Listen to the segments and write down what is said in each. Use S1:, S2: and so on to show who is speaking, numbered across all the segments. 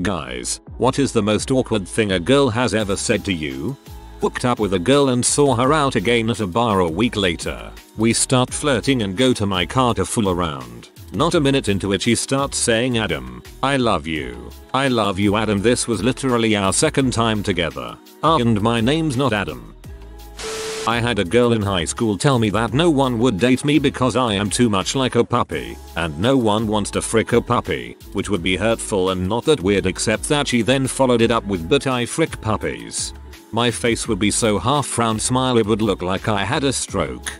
S1: Guys, what is the most awkward thing a girl has ever said to you? Hooked up with a girl and saw her out again at a bar a week later. We start flirting and go to my car to fool around. Not a minute into it she starts saying, "Adam, I love you. I love you Adam." This was literally our second time together. And my name's not Adam. I had a girl in high school tell me that no one would date me because I am too much like a puppy, and no one wants to frick a puppy, which would be hurtful and not that weird, except that she then followed it up with, "But I frick puppies." My face would be so half frown smile it would look like I had a stroke.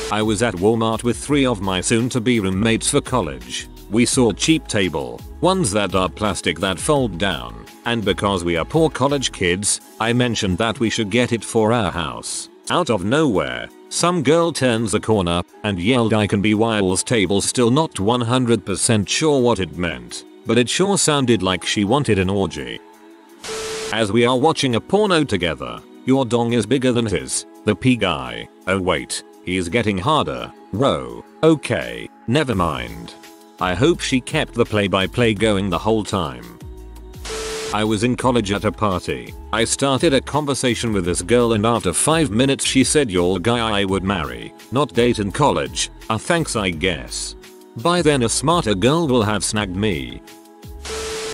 S1: I was at Walmart with 3 of my soon-to-be roommates for college. We saw cheap table, ones that are plastic that fold down, and because we are poor college kids, I mentioned that we should get it for our house. Out of nowhere, some girl turns the corner and yelled, "I can be Wiles table." Still not 100% sure what it meant, but it sure sounded like she wanted an orgy. As we are watching a porno together, "Your dong is bigger than his." The P guy, "Oh wait, he's getting harder, bro." Okay, never mind. I hope she kept the play-by-play going the whole time. I was in college at a party. I started a conversation with this girl and after 5 minutes she said, "You're the guy I would marry, not date in college." Thanks I guess. By then a smarter girl will have snagged me.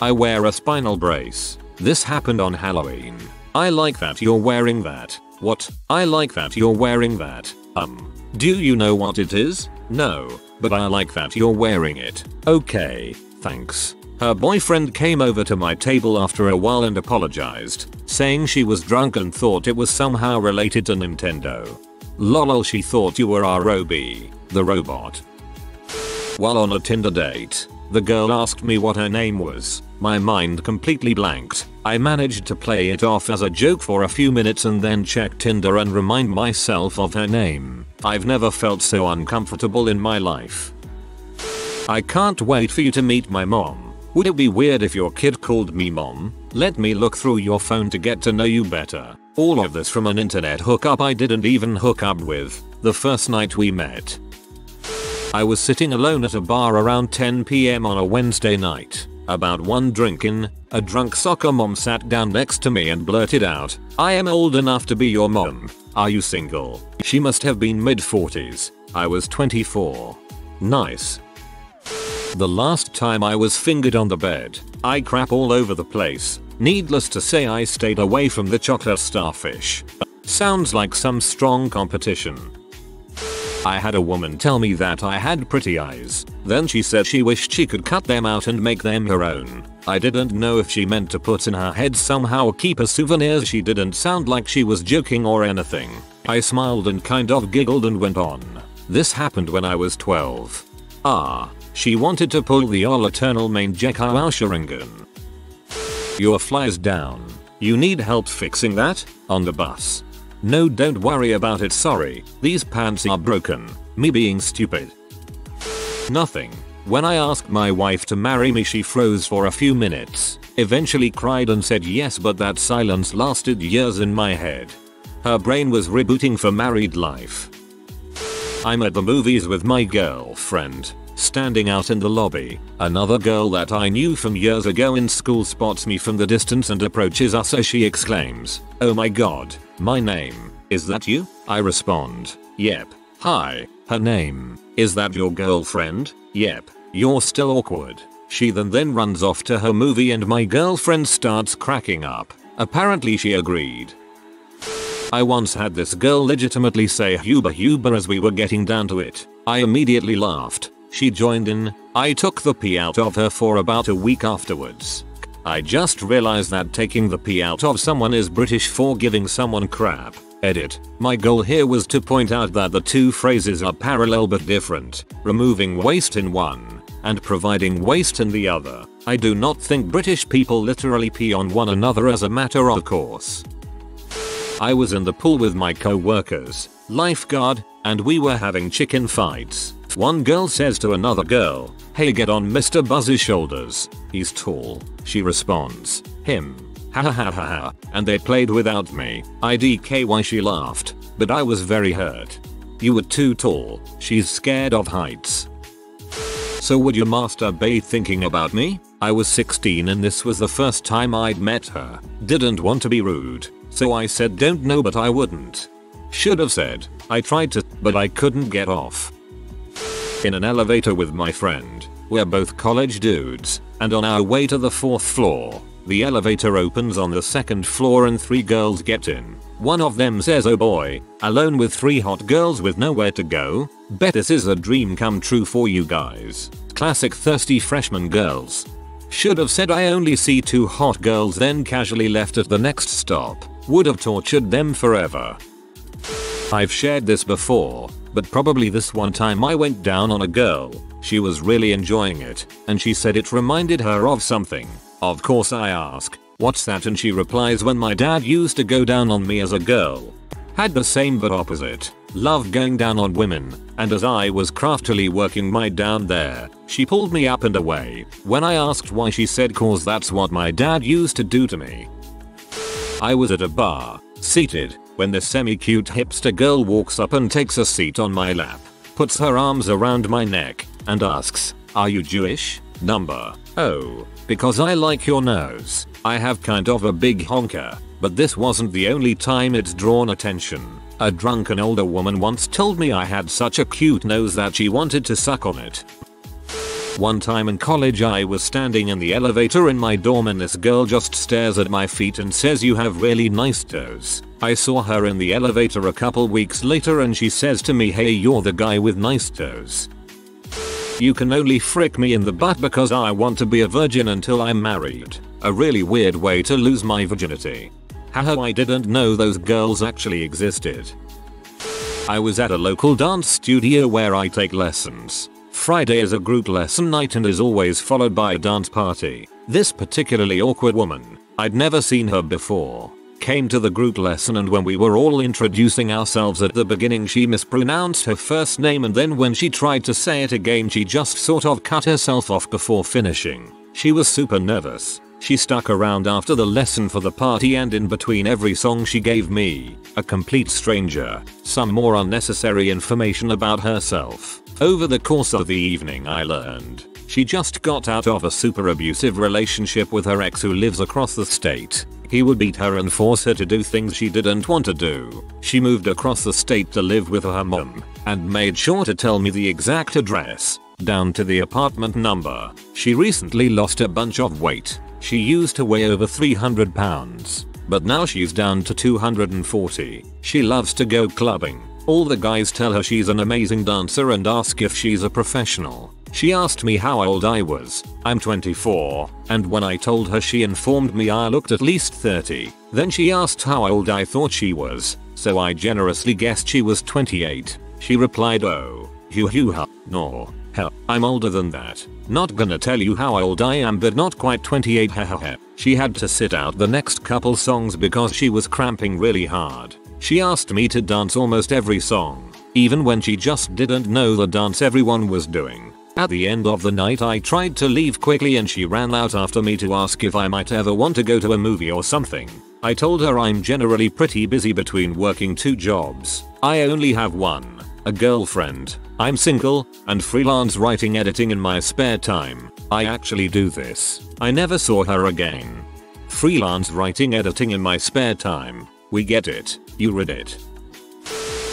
S1: I wear a spinal brace. This happened on Halloween. "I like that you're wearing that." "What? I like that you're wearing that." Do you know what it is?" "No, but I like that you're wearing it." "Okay, thanks." Her boyfriend came over to my table after a while and apologized, saying she was drunk and thought it was somehow related to Nintendo. Lol, she thought you were ROB, the robot. While on a Tinder date, the girl asked me what her name was. My mind completely blanked. I managed to play it off as a joke for a few minutes and then check Tinder and remind myself of her name. I've never felt so uncomfortable in my life. "I can't wait for you to meet my mom. Would it be weird if your kid called me mom? Let me look through your phone to get to know you better." All of this from an internet hookup I didn't even hook up with, the first night we met. I was sitting alone at a bar around 10 PM on a Wednesday night. About one drink in, a drunk soccer mom sat down next to me and blurted out, "I am old enough to be your mom. Are you single?" She must have been mid-40s. I was 24. Nice. The last time I was fingered on the bed, I crap all over the place. Needless to say I stayed away from the chocolate starfish. Sounds like some strong competition. I had a woman tell me that I had pretty eyes. Then she said she wished she could cut them out and make them her own. I didn't know if she meant to put in her head somehow or keep as souvenirs. She didn't sound like she was joking or anything. I smiled and kind of giggled and went on. This happened when I was 12. She wanted to pull the all eternal main Gekau Sharingan. "Your fly's down. You need help fixing that?" On the bus. "No, don't worry about it, sorry. These pants are broken." Me being stupid. Nothing. When I asked my wife to marry me she froze for a few minutes, eventually cried and said yes, but that silence lasted years in my head. Her brain was rebooting for married life. I'm at the movies with my girlfriend. Standing out in the lobby, another girl that I knew from years ago in school spots me from the distance and approaches us as she exclaims, "Oh my god, my name. Is that you?" I respond, "Yep. Hi." Her name. "Is that your girlfriend?" "Yep." "You're still awkward." She then runs off to her movie and my girlfriend starts cracking up. Apparently she agreed. I once had this girl legitimately say Huber as we were getting down to it. I immediately laughed. She joined in. I took the pee out of her for about a week afterwards. I just realized that taking the pee out of someone is British for giving someone crap. Edit. My goal here was to point out that the two phrases are parallel but different, removing waste in one and providing waste in the other. I do not think British people literally pee on one another as a matter of course. I was in the pool with my co-workers, lifeguard, and we were having chicken fights. One girl says to another girl, "Hey, get on Mr. Buzz's shoulders. He's tall." She responds, "Him." Ha ha ha ha ha. And they played without me. IDKY she laughed, but I was very hurt. "You were too tall. She's scared of heights." "So would your masturbate thinking about me?" I was 16 and this was the first time I'd met her. Didn't want to be rude, so I said don't know but I wouldn't. Should have said, I tried to, but I couldn't get off. In an elevator with my friend. We're both college dudes, and on our way to the 4th floor. The elevator opens on the 2nd floor and 3 girls get in. One of them says oh boy, alone with 3 hot girls with nowhere to go? Bet this is a dream come true for you guys. Classic thirsty freshman girls. Should have said I only see 2 hot girls then casually left at the next stop. Would have tortured them forever. I've shared this before, but probably this one time I went down on a girl. She was really enjoying it, and she said it reminded her of something. Of course I ask, what's that, and she replies when my dad used to go down on me as a girl. Had the same but opposite. Loved going down on women, and as I was craftily working my down there, she pulled me up and away. When I asked why she said cause that's what my dad used to do to me. I was at a bar, seated, when this semi-cute hipster girl walks up and takes a seat on my lap, puts her arms around my neck, and asks, are you Jewish? Number. Oh, because I like your nose. I have kind of a big honker, but this wasn't the only time it's drawn attention. A drunken older woman once told me I had such a cute nose that she wanted to suck on it. One time in college I was standing in the elevator in my dorm and this girl just stares at my feet and says you have really nice toes. I saw her in the elevator a couple weeks later and she says to me hey you're the guy with nice toes. You can only frick me in the butt because I want to be a virgin until I'm married. A really weird way to lose my virginity. Haha, I didn't know those girls actually existed. I was at a local dance studio where I take lessons. Friday is a group lesson night and is always followed by a dance party. This particularly awkward woman, I'd never seen her before, came to the group lesson and when we were all introducing ourselves at the beginning she mispronounced her first name and then when she tried to say it again she just sort of cut herself off before finishing. She was super nervous. She stuck around after the lesson for the party and in between every song she gave me, a complete stranger, some more unnecessary information about herself. Over the course of the evening I learned she just got out of a super abusive relationship with her ex who lives across the state. He would beat her and force her to do things she didn't want to do. She moved across the state to live with her mom and made sure to tell me the exact address, down to the apartment number. She recently lost a bunch of weight. She used to weigh over 300 pounds, but now she's down to 240. She loves to go clubbing. All the guys tell her she's an amazing dancer and ask if she's a professional. She asked me how old I was. I'm 24, and when I told her she informed me I looked at least 30. Then she asked how old I thought she was, so I generously guessed she was 28. She replied oh, no, hell, I'm older than that. Not gonna tell you how old I am but not quite 28 hahaha. She had to sit out the next couple songs because she was cramping really hard. She asked me to dance almost every song, even when she just didn't know the dance everyone was doing. At the end of the night I tried to leave quickly and she ran out after me to ask if I might ever want to go to a movie or something. I told her I'm generally pretty busy between working 2 jobs. I only have one, a girlfriend. I'm single, and freelance writing editing in my spare time. I actually do this. I never saw her again. Freelance writing editing in my spare time. We get it. You read it.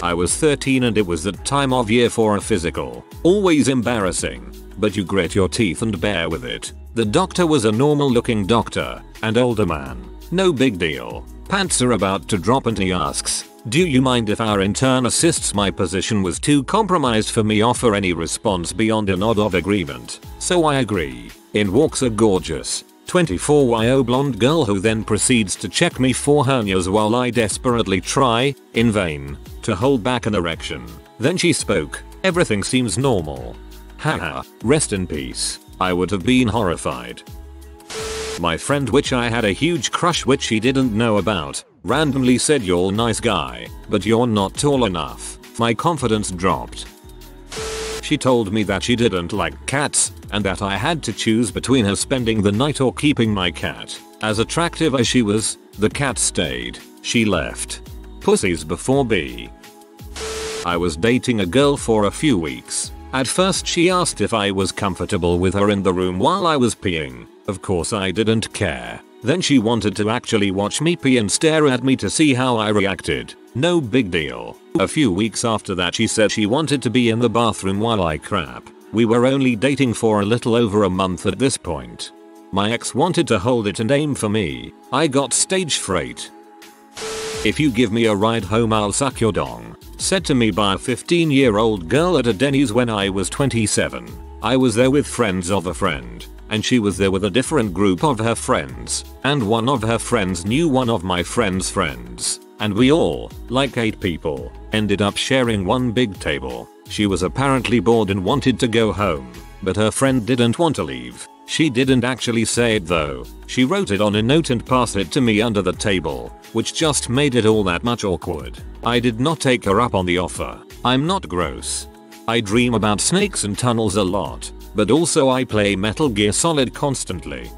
S1: I was 13 and it was that time of year for a physical. Always embarrassing, but you grit your teeth and bear with it. The doctor was a normal looking doctor, and older man. No big deal. Pants are about to drop and he asks, do you mind if our intern assists? My position was too compromised for me offer any response beyond a nod of agreement, so I agree. In walks a gorgeous 24-year-old blonde girl who then proceeds to check me for hernias while I desperately try, in vain, to hold back an erection. Then she spoke. Everything seems normal. Haha, rest in peace. I would have been horrified. My friend, which I had a huge crush which she didn't know about, randomly said you're a nice guy, but you're not tall enough. My confidence dropped. She told me that she didn't like cats, and that I had to choose between her spending the night or keeping my cat. As attractive as she was, the cat stayed. She left. Pussies before B. I was dating a girl for a few weeks. At first she asked if I was comfortable with her in the room while I was peeing. Of course I didn't care. Then she wanted to actually watch me pee and stare at me to see how I reacted. No big deal. A few weeks after that she said she wanted to be in the bathroom while I crap. We were only dating for a little over a month at this point. My ex wanted to hold it and aim for me. I got stage fright. If you give me a ride home I'll suck your dong. Said to me by a 15-year-old girl at a Denny's when I was 27. I was there with friends of a friend. And she was there with a different group of her friends. And one of her friends knew one of my friend's friends. And we all, like 8 people, ended up sharing one big table. She was apparently bored and wanted to go home. But her friend didn't want to leave. She didn't actually say it though. She wrote it on a note and passed it to me under the table, which just made it all that much awkward. I did not take her up on the offer. I'm not gross. I dream about snakes and tunnels a lot, but also I play Metal Gear Solid constantly.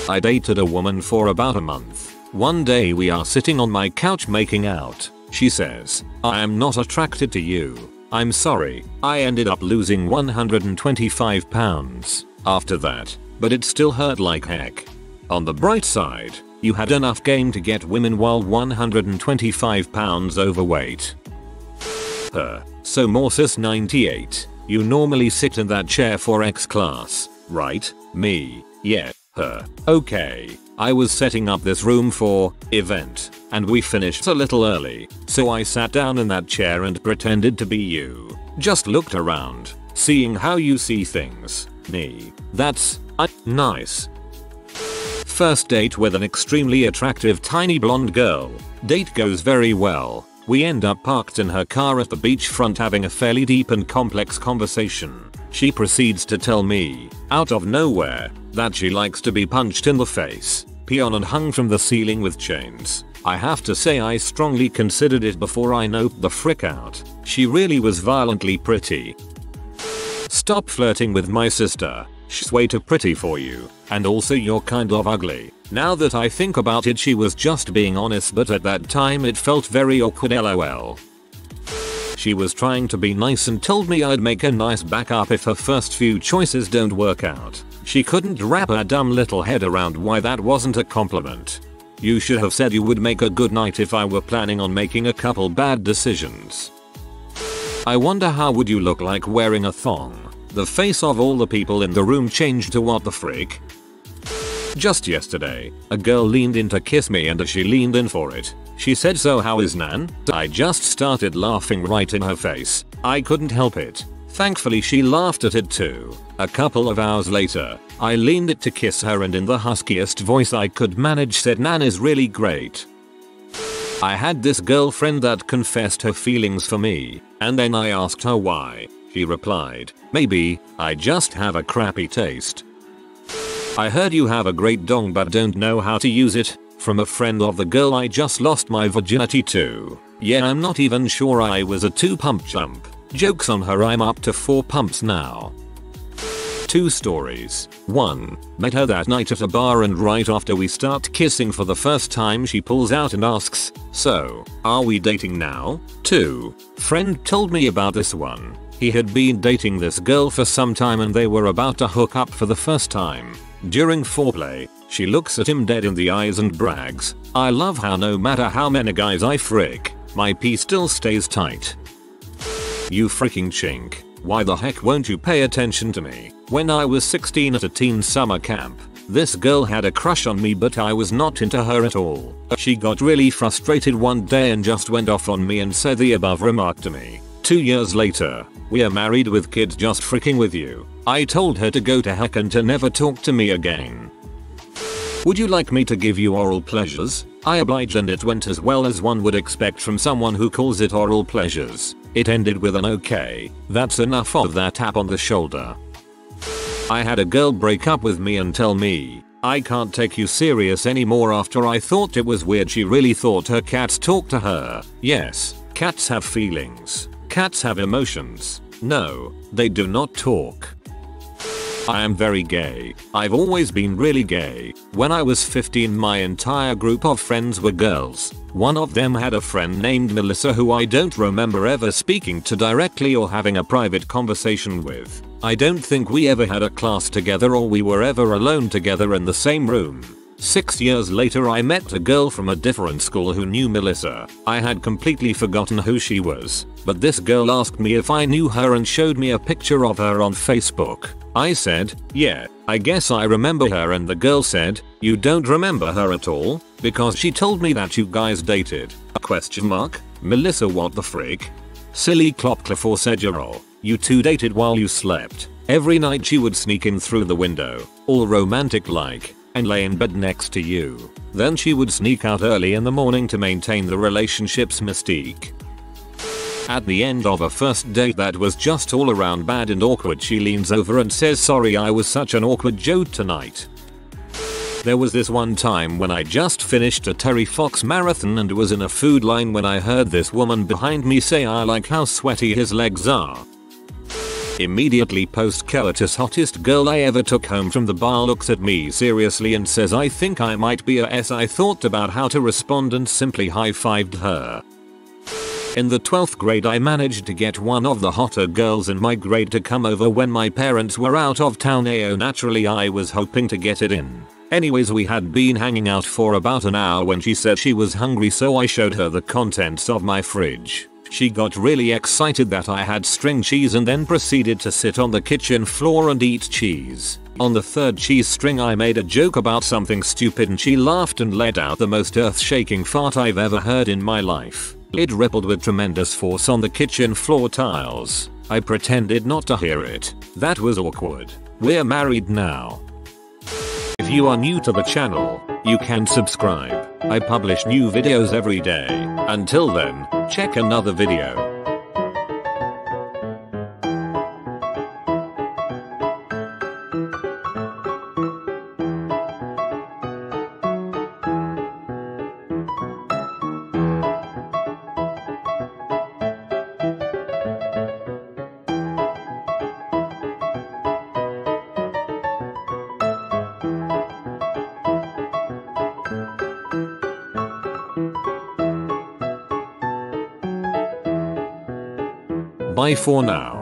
S1: I dated a woman for about a month. One day we are sitting on my couch making out. She says, "I am not attracted to you." I'm sorry, I ended up losing 125 pounds after that, but it still hurt like heck. On the bright side, you had enough game to get women while 125 pounds overweight. So Morsis 98, you normally sit in that chair for X class, right? Me, yeah, okay. I was setting up this room for event, and we finished a little early, so I sat down in that chair and pretended to be you. Just looked around, seeing how you see things. Me. That's nice. First date with an extremely attractive tiny blonde girl. Date goes very well. We end up parked in her car at the beachfront having a fairly deep and complex conversation. She proceeds to tell me, out of nowhere, that she likes to be punched in the face, pee on and hung from the ceiling with chains. I have to say I strongly considered it before I noped the frick out. She really was violently pretty. Stop flirting with my sister. She's way too pretty for you, and also you're kind of ugly. Now that I think about it, she was just being honest, but at that time it felt very awkward, lol. She was trying to be nice and told me I'd make a nice backup if her first few choices don't work out. She couldn't wrap her dumb little head around why that wasn't a compliment. You should have said you would make a good night if I were planning on making a couple bad decisions. I wonder how would you look like wearing a thong? The face of all the people in the room changed to what the frick? Just yesterday, a girl leaned in to kiss me, and as she leaned in for it, she said, "So how is Nan?" I just started laughing right in her face. I couldn't help it. Thankfully she laughed at it too. A couple of hours later, I leaned it to kiss her and in the huskiest voice I could manage said, "Nan is really great." I had this girlfriend that confessed her feelings for me, and then I asked her why. She replied, "Maybe, I just have a crappy taste." I heard you have a great dong but don't know how to use it, from a friend of the girl I just lost my virginity to. Yeah, I'm not even sure I was a 2-pump chump. Jokes on her, I'm up to 4 pumps now. 2 stories. 1. Met her that night at a bar, and right after we start kissing for the first time she pulls out and asks, "So, are we dating now?" 2. Friend told me about this one. He had been dating this girl for some time and they were about to hook up for the first time. During foreplay, she looks at him dead in the eyes and brags, "I love how no matter how many guys I frick, my pee still stays tight." You freaking chink. Why the heck won't you pay attention to me? When I was 16 at a teen summer camp, this girl had a crush on me but I was not into her at all. She got really frustrated one day and just went off on me and said the above remark to me. 2 years later, we are married with kids. Just freaking with you. I told her to go to heck and to never talk to me again. Would you like me to give you oral pleasures? I obliged and it went as well as one would expect from someone who calls it oral pleasures. It ended with an "okay, that's enough" of that tap on the shoulder. I had a girl break up with me and tell me, "I can't take you serious anymore" after I thought it was weird she really thought her cats talked to her. Yes, cats have feelings. Cats have emotions. No, they do not talk. I am very gay. I've always been really gay. When I was 15 my entire group of friends were girls. One of them had a friend named Melissa who I don't remember ever speaking to directly or having a private conversation with. I don't think we ever had a class together or we were ever alone together in the same room. 6 years later I met a girl from a different school who knew Melissa. I had completely forgotten who she was, but this girl asked me if I knew her and showed me a picture of her on Facebook. I said, yeah, I guess I remember her, and the girl said, you don't remember her at all? Because she told me that you guys dated. Question mark? Melissa, what the frick? Silly Clopclafor you two dated while you slept. Every night she would sneak in through the window, all romantic like, and lay in bed next to you. Then she would sneak out early in the morning to maintain the relationship's mystique. At the end of a first date that was just all around bad and awkward, she leans over and says, sorry I was such an awkward joke tonight. There was this one time when I just finished a Terry Fox marathon and was in a food line when I heard this woman behind me say, I like how sweaty his legs are. Immediately post coitus hottest girl I ever took home from the bar looks at me seriously and says, I think I might be a S. I thought about how to respond and simply high-fived her. In the 12th grade I managed to get one of the hotter girls in my grade to come over when my parents were out of town. Naturally I was hoping to get it in. Anyways, we had been hanging out for about an hour when she said she was hungry, so I showed her the contents of my fridge. She got really excited that I had string cheese and then proceeded to sit on the kitchen floor and eat cheese. On the third cheese string I made a joke about something stupid and she laughed and let out the most earth-shaking fart I've ever heard in my life. It rippled with tremendous force on the kitchen floor tiles. I pretended not to hear it. That was awkward. We're married now. If you are new to the channel, you can subscribe. I publish new videos every day. Until then, check another video. Bye for now.